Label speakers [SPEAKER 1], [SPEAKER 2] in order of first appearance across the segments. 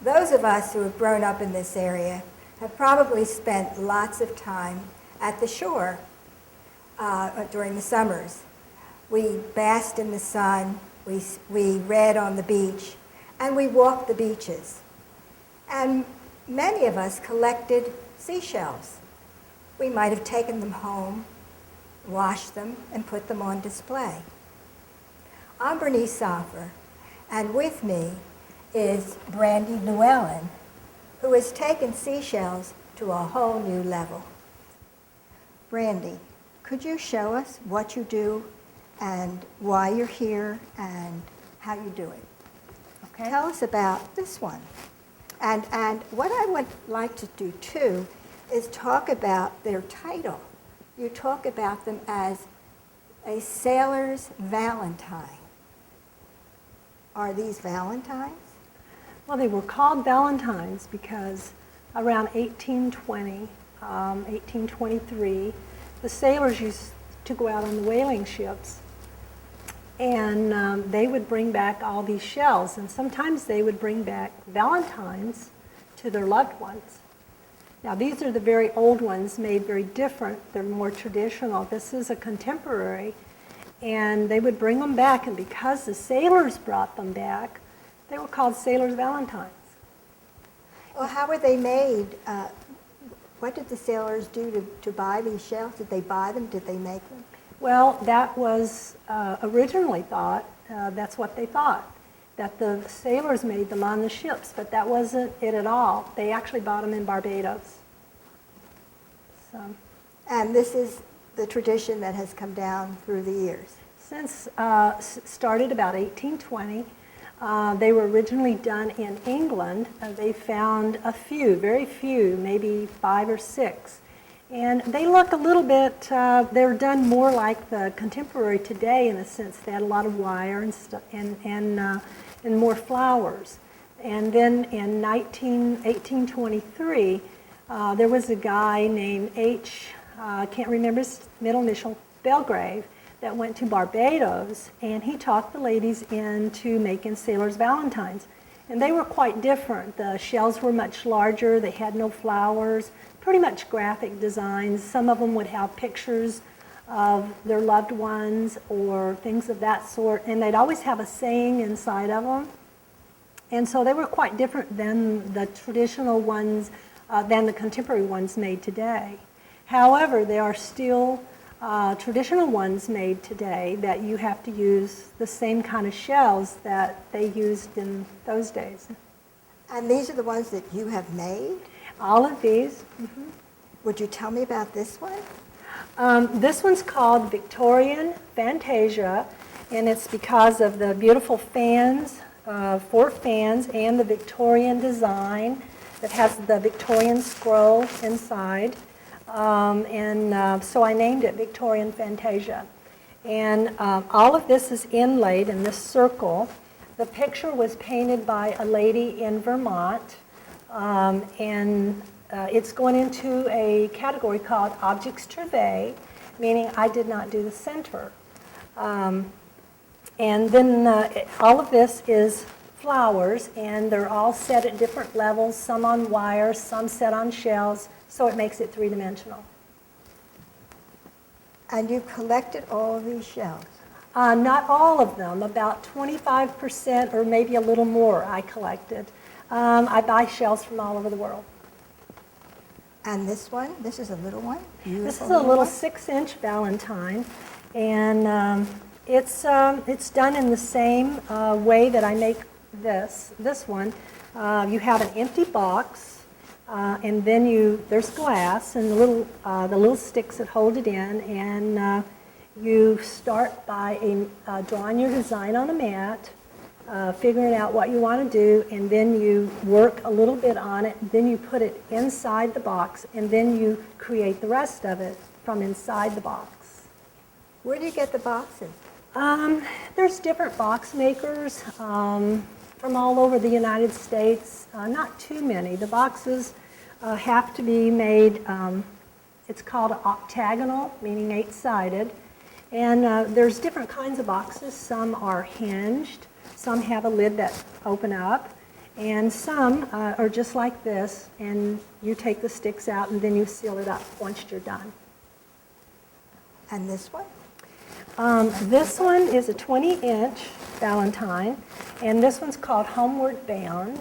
[SPEAKER 1] Those of us who have grown up in this area have probably spent lots of time at the shore during the summers. We basked in the sun, we read on the beach, and we walked the beaches. And many of us collected seashells. We might have taken them home, washed them, and put them on display. I'm Bernice Soffer, and with me is Brandy Llewellyn, who has taken seashells to a whole new level. Brandy, could you show us what you do and why you're here and how you do it? Okay. Tell us about this one. And what I would like to do too is talk about their title. You talk about them as a sailor's Valentine. Are these Valentines?
[SPEAKER 2] Well, they were called Valentines because around 1820, 1823, the sailors used to go out on the whaling ships, and they would bring back all these shells, and sometimes they would bring back Valentines to their loved ones. Now, these are the very old ones, made very different. They're more traditional. This is a contemporary, and they would bring them back, and because the sailors brought them back, they were called sailors' Valentines.
[SPEAKER 1] Well, how were they made? What did the sailors do to buy these shells? Did they buy them? Did they make them?
[SPEAKER 2] Well, that was originally thought, that's what they thought, that the sailors made them on the ships, but that wasn't it at all. They actually bought them in Barbados. So,
[SPEAKER 1] and this is the tradition that has come down through the years?
[SPEAKER 2] Since started about 1820. They were originally done in England. They found a few, very few, maybe 5 or 6. And they look a little bit, they were done more like the contemporary today in a sense. They had a lot of wire and more flowers. And then in 1823, there was a guy named I can't remember his middle initial, Belgrave, that went to Barbados, and he talked the ladies into making sailors' Valentines. And they were quite different. The shells were much larger, they had no flowers, pretty much graphic designs. Some of them would have pictures of their loved ones or things of that sort, and they'd always have a saying inside of them. And so they were quite different than the traditional ones, than the contemporary ones made today. However, there are still traditional ones made today that you have to use the same kind of shells that they used in those days.
[SPEAKER 1] And these are the ones that you have made?
[SPEAKER 2] All of these. Mm-hmm.
[SPEAKER 1] Would you tell me about this one?
[SPEAKER 2] This one's called Victorian Fantasia, and it's because of the beautiful fans, 4 fans, and the Victorian design that has the Victorian scroll inside. So I named it Victorian Fantasia. And all of this is inlaid in this circle. The picture was painted by a lady in Vermont, and it's going into a category called Objects Travail, meaning I did not do the center. And then all of this is flowers, and they're all set at different levels, some on wire, some set on shells, so it makes it 3-dimensional.
[SPEAKER 1] And you've collected all of these shells?
[SPEAKER 2] Not all of them, about 25% or maybe a little more I collected. I buy shells from all over the world.
[SPEAKER 1] And this one, this is a little one?
[SPEAKER 2] This is a little 6-inch Valentine, and it's done in the same way that I make this one. You have an empty box, and then there's glass and the little sticks that hold it in, and you start by drawing your design on a mat, figuring out what you want to do, and then you work a little bit on it, then you put it inside the box, and then you create the rest of it from inside the box.
[SPEAKER 1] Where do you get the boxes?
[SPEAKER 2] There's different box makers from all over the United States, not too many. The boxes have to be made, it's called octagonal, meaning 8-sided, and there's different kinds of boxes. Some are hinged, some have a lid that open up, And some are just like this, and you take the sticks out and then you seal it up once you're done.
[SPEAKER 1] And this one?
[SPEAKER 2] This one is a 20-inch Valentine, and this one's called Homeward Bound.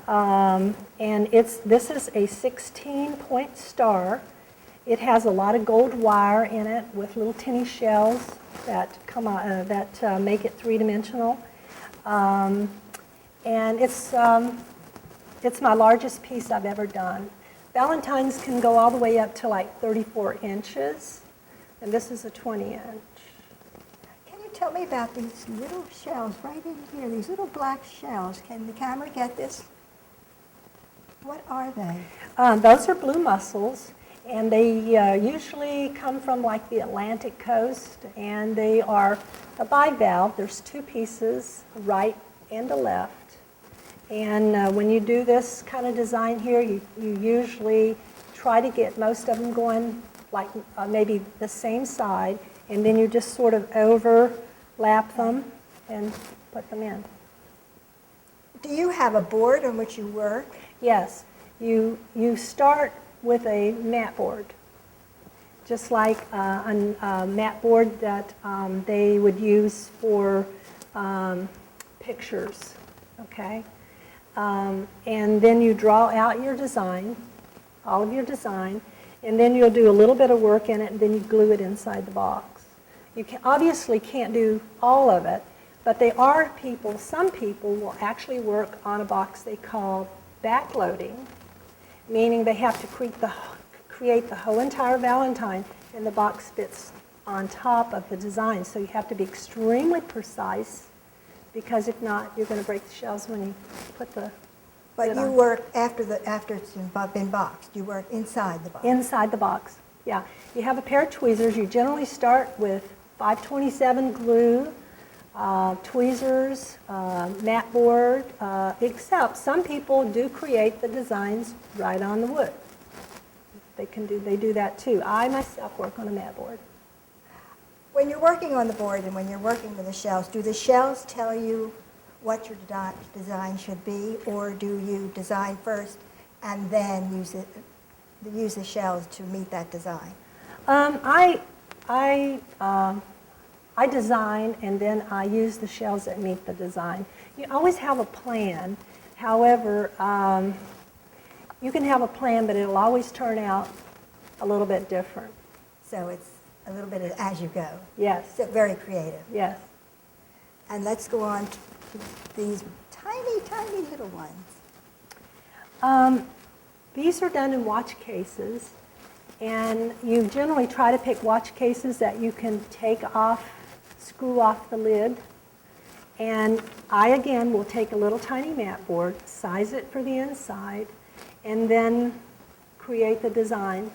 [SPEAKER 2] And this is a 16-point star. It has a lot of gold wire in it with little tinny shells that come out, that make it three-dimensional. And it's my largest piece I've ever done. Valentines can go all the way up to like 34 inches, and this is a 20-inch.
[SPEAKER 1] Can you tell me about these little shells right in here, these little black shells? Can the camera get this? What are they?
[SPEAKER 2] Those are blue mussels, and they usually come from like the Atlantic coast, and they are a bivalve. There's two pieces, a right and a left. And when you do this kind of design here, you usually try to get most of them going like maybe the same side, and then you just sort of overlap them and put them in.
[SPEAKER 1] Do you have a board on which you work?
[SPEAKER 2] Yes, you start with a mat board, just like a mat board that they would use for pictures, okay? And then you draw out your design, all of your design, and then you'll do a little bit of work in it, and then you glue it inside the box. You obviously can't do all of it, but some people will actually work on a box they call backloading, meaning they have to create the whole entire Valentine, and the box fits on top of the design. So you have to be extremely precise, because if not, you're going to break the shells when you put the
[SPEAKER 1] But
[SPEAKER 2] lid
[SPEAKER 1] you
[SPEAKER 2] on.
[SPEAKER 1] work after it's been boxed. You work inside the box.
[SPEAKER 2] Inside the box, yeah. You have a pair of tweezers. You generally start with 527 glue, tweezers, mat board, except some people do create the designs right on the wood. They do that too. I myself work on a mat board.
[SPEAKER 1] When you're working on the board and when you're working with the shells, do the shells tell you what your design should be, or do you design first and then use the shells to meet that design?
[SPEAKER 2] I design, and then I use the shells that meet the design. You always have a plan. However, you can have a plan, but it'll always turn out a little bit different.
[SPEAKER 1] So it's a little bit of as you go.
[SPEAKER 2] Yes.
[SPEAKER 1] So very creative.
[SPEAKER 2] Yes.
[SPEAKER 1] And let's go on to these tiny, tiny little ones.
[SPEAKER 2] These are done in watch cases, and you generally try to pick watch cases that you can screw off the lid. And I, again, will take a little tiny mat board, size it for the inside, and then create the design.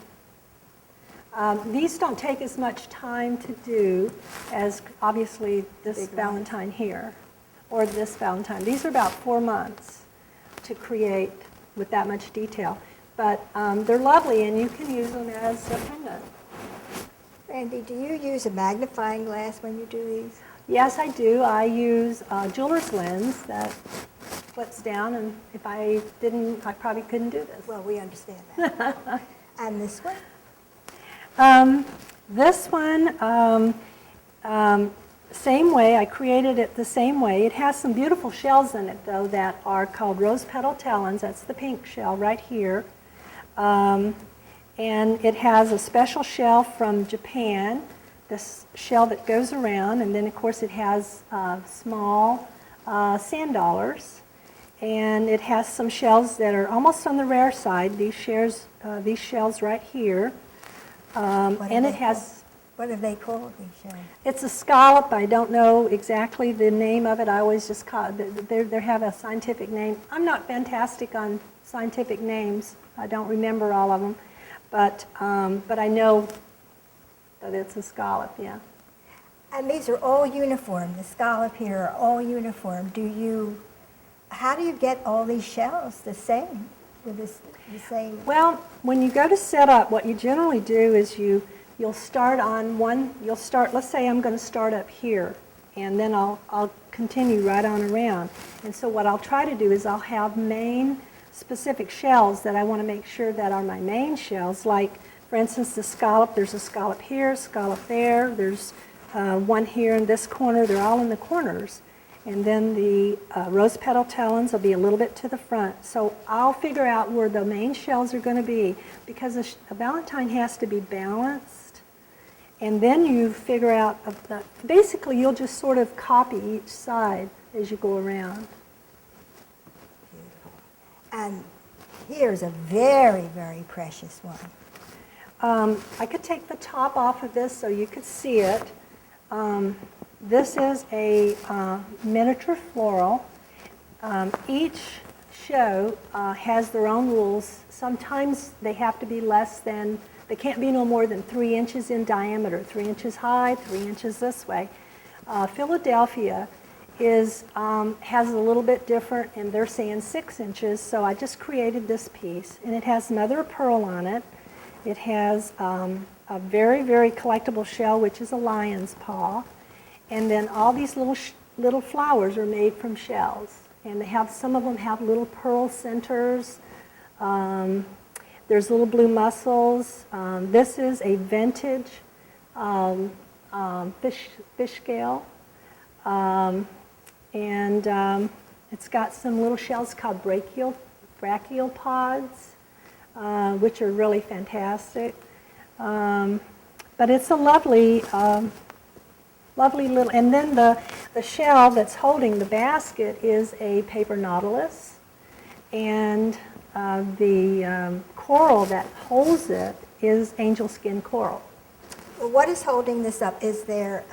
[SPEAKER 2] These don't take as much time to do as, obviously, this Valentine here, or this Valentine. These are about 4 months to create with that much detail. But they're lovely, and you can use them as a pendant.
[SPEAKER 1] Brandy, do you use a magnifying glass when you do these?
[SPEAKER 2] Yes, I do. I use a jeweler's lens that flips down, and if I didn't, I probably couldn't do this.
[SPEAKER 1] Well, we understand that. And this one?
[SPEAKER 2] This one, same way. I created it the same way. It has some beautiful shells in it, though, that are called rose petal talons. That's the pink shell right here. And it has a special shell from Japan, this shell that goes around, and then, of course, it has small sand dollars. And it has some shells that are almost on the rare side, these shells right here. And it has...
[SPEAKER 1] What are they called, these shells?
[SPEAKER 2] It's a scallop. I don't know exactly the name of it. I always just call it, they have a scientific name. I'm not fantastic on scientific names. I don't remember all of them. But I know that it's a scallop, yeah.
[SPEAKER 1] And these are all uniform. The scallop here are all uniform. How do you get all these shells the same? The same?
[SPEAKER 2] Well, when you go to set up, what you generally do is you'll start on one, let's say I'm going to start up here, and then I'll continue right on around. And so what I'll try to do is I'll have main specific shells that I want to make sure that are my main shells, like, for instance, the scallop. There's a scallop here, scallop there. There's one here in this corner. They're all in the corners. And then the rose petal talons will be a little bit to the front. So I'll figure out where the main shells are going to be, because a Valentine has to be balanced. And then you figure out, basically you'll just sort of copy each side as you go around.
[SPEAKER 1] Beautiful. And here's a very, very precious one.
[SPEAKER 2] I could take the top off of this so you could see it. This is a miniature floral. Each show has their own rules. Sometimes they have to be they can't be no more than 3 inches in diameter, 3 inches high, 3 inches this way. Philadelphia has a little bit different, and they're saying 6 inches, so I just created this piece, and it has mother of pearl on it. It has a very, very collectible shell, which is a lion's paw. And then all these little flowers are made from shells. And some of them have little pearl centers. There's little blue mussels. This is a vintage fish scale. And it's got some little shells called brachial pods, which are really fantastic. But it's a lovely little, and then the shell that's holding the basket is a paper nautilus, and the coral that holds it is angel skin coral.
[SPEAKER 1] Well, what is holding this up? Is there,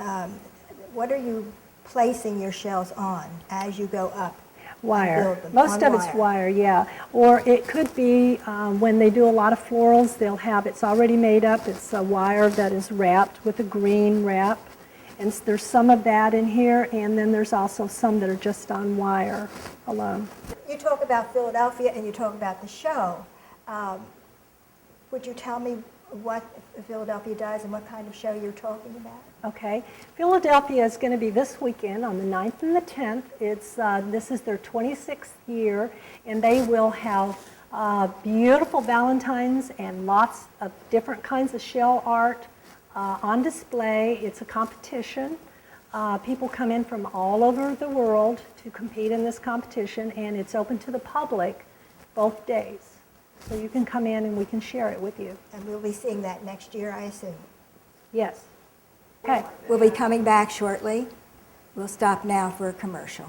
[SPEAKER 1] what are you placing your shells on as you go up?
[SPEAKER 2] Wire. Most of it's wire, yeah. Or it could be when they do a lot of florals, it's already made up. It's a wire that is wrapped with a green wrap. And there's some of that in here, and then there's also some that are just on wire alone.
[SPEAKER 1] You talk about Philadelphia and you talk about the show. Would you tell me what Philadelphia does and what kind of show you're talking about?
[SPEAKER 2] Okay. Philadelphia is going to be this weekend on the 9th and the 10th. This is their 26th year, and they will have beautiful Valentines and lots of different kinds of shell art on display. It's a competition. People come in from all over the world to compete in this competition, and it's open to the public both days. So you can come in and we can share it with you.
[SPEAKER 1] And we'll be seeing that next year, I assume.
[SPEAKER 2] Yes. Okay.
[SPEAKER 1] We'll be coming back shortly. We'll stop now for a commercial.